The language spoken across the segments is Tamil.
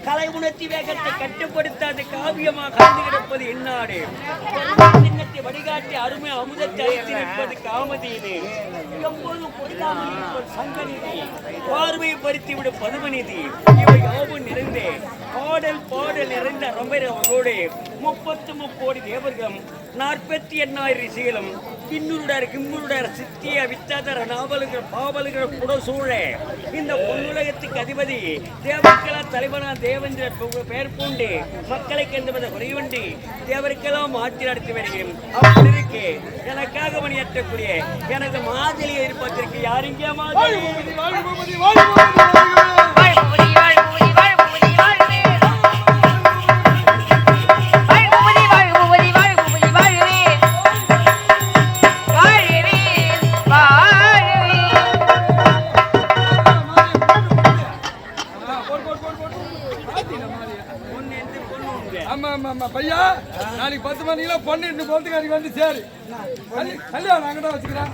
கலை உணர்ச்சி வேகத்தை கட்டுப்படுத்தாத காவியமாக கலந்து கிடப்பது என்னாடு சின்னத்தை வடிகாட்டி அருமை அமுதத்தை அழைத்து நிற்பது காமதீது எப்போதும் பொருளாமல் சங்கநிதி பார்வையை பறித்துவிடும் பதுமநிதி இவை யாவும் நிறைந்தே பாடல் நிறைந்த ரம்பையோடு 33 கோடி தேவர்களும் 48,000 ரிஷிகளும் கிம்முருடர் சித்திய வித்தாதர நாவல்கள் பாவல்கள் புடசூழ இந்த பொன்னுலகத்துக்கு அதிபதி தேவர்களா தலைவனா தேவேந்திர பெயர் பூண்டு மக்களை கண்டுவதை குறைவண்டி தேவருக்கெல்லாம் ஆட்சி நடத்தி வருகிறேன். அப்படி இருக்கு எனக்காக பணியாற்றக்கூடிய எனது மாதிரி எதிர்பார்த்திருக்கு யாருங்க மாதிரி பையா நாளைக்கு 10 மணிக்கெல்லாம் பொண்ணு 2 பொழுதுக்காரிக்கு வந்து சேரு கல்யாணம் அங்கதான் வச்சுக்கிறேன்.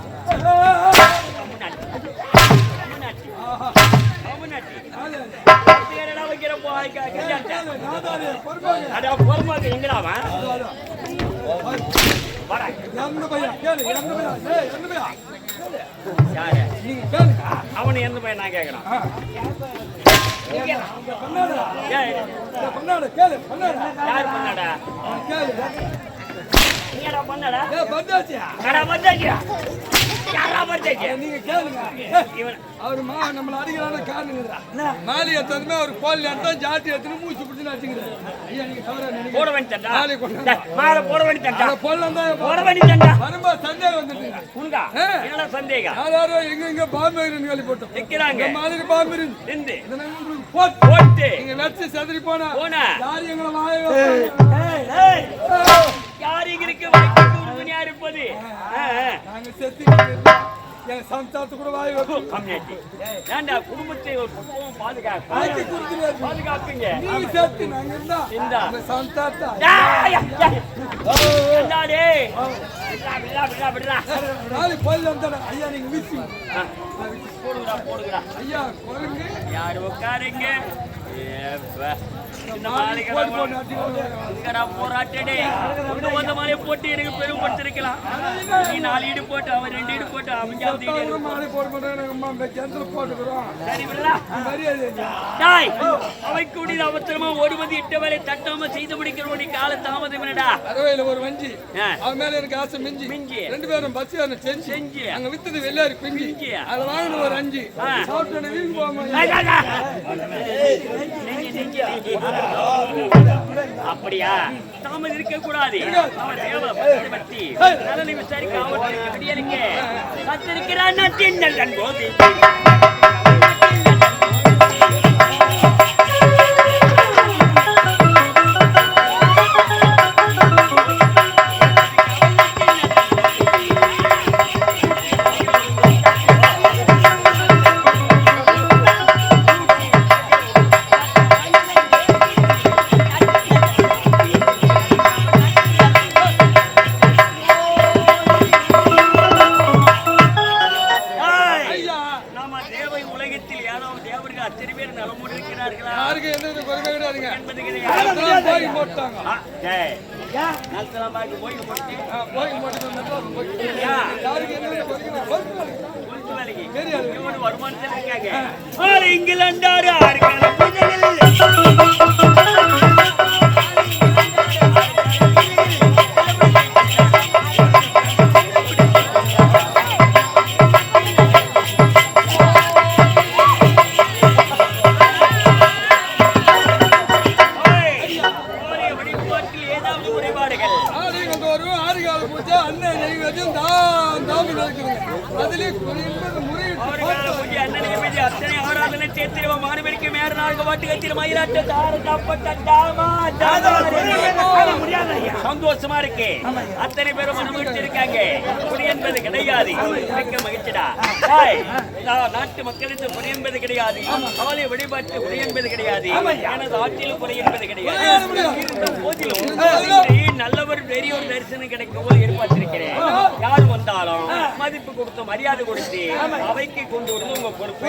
அவனு எந்த பையன் நான் கேட்கறான் யார் பண்ணாடா பண்ணாடா நீங்க கேளுங்க அவரு நம்மள அடிக்கிறான காரணம் மாலி எத்ததுமே அவர் கோல் எடுத்தா ஜாட்டி எடுத்து மூச்சு பிடிச்சு வச்சுக்கிறாரு. ஐயா நீங்க தவறா நினைக்கிறீங்க. போட வேண்டியதா மாலை போட வேண்டியதா போடலண்டா போட வேண்டியதா வரும்பா சந்தேகம் வந்துட்டீங்க. உனக்கா என்ன சந்தேகம்? யாரோ எங்க பாம்பேன்னு கேள்வி போட்டோம். நிக்கிறாங்க மாதிரி பாம்பு இருந்து போட்டு நீங்க வெச்சு செதறி போனா யாரு எங்களை வாய யாரு இருக்கு வைக்க உறுதுணையா இருப்பது நாங்க செத்து என் சம்சாரத்து கூட வாய் கம்யூனிட்டி ஏண்டா குடும்பத்தை ஒரு பக்குவம் பாதுகாப்பீங்க நீ செத்து நாங்க இருந்தா சம்சாரத்தா ஐயா நீங்க மிஸ் போடுகிறா ஐயா குரங்கு யாரு உட்காருங்க போராட்டே வந்த மாதிரி போட்டு எனக்கு பெருமைப்படுத்திருக்கலாம். நீ 4 ஈடு போட்டு அவன் 2 ஈடு போட்டு அவை கூடி அவசரமா ஓடி வந்து 8 வேலை தட்டாம செய்து முடிக்கிறோம். கால தாமதம் என்னடா ஒரு வஞ்சி அவன் மேல எனக்கு ஆசை மிஞ்சி 2 பேரும் பஸ் செஞ்சு அங்க வித்தது வெள்ளாரி பிஞ்சி அதுல வாங்கின ஒரு 5 சாப்பிட்டு வீடு போவாங்க. அப்படியா தாமதம் இருக்க கூடாது. நலனை விசாரிக்க அவர்களுக்கு காத்திருக்கிறான் போது வருமானத்தில் இருக்காங்க இங்கிலாண்டாரு சந்தோஷமா இருக்கு. அத்தனை பேரும் அனுபவிச்சிருக்காங்க. பொடி என்பது கிடையாது. மகிழ்ச்சிடா நாட்டு மக்களுக்கு பொடி என்பது கிடையாது. காலை வழிபாட்டு பொடி என்பது கிடையாது. எனது ஆட்சியில் பொடி என்பது கிடையாது. போதிலும் நல்லவர் பெரியோர் தரிசனம் கிடைக்கும் போது எதிர்பார்த்திருக்கிறேன். யார் வந்தாலும் மதிப்பு கொடுத்து மரியாதை கொடுத்து அவைக்கு கொண்டு வந்து உங்க பொறுப்பு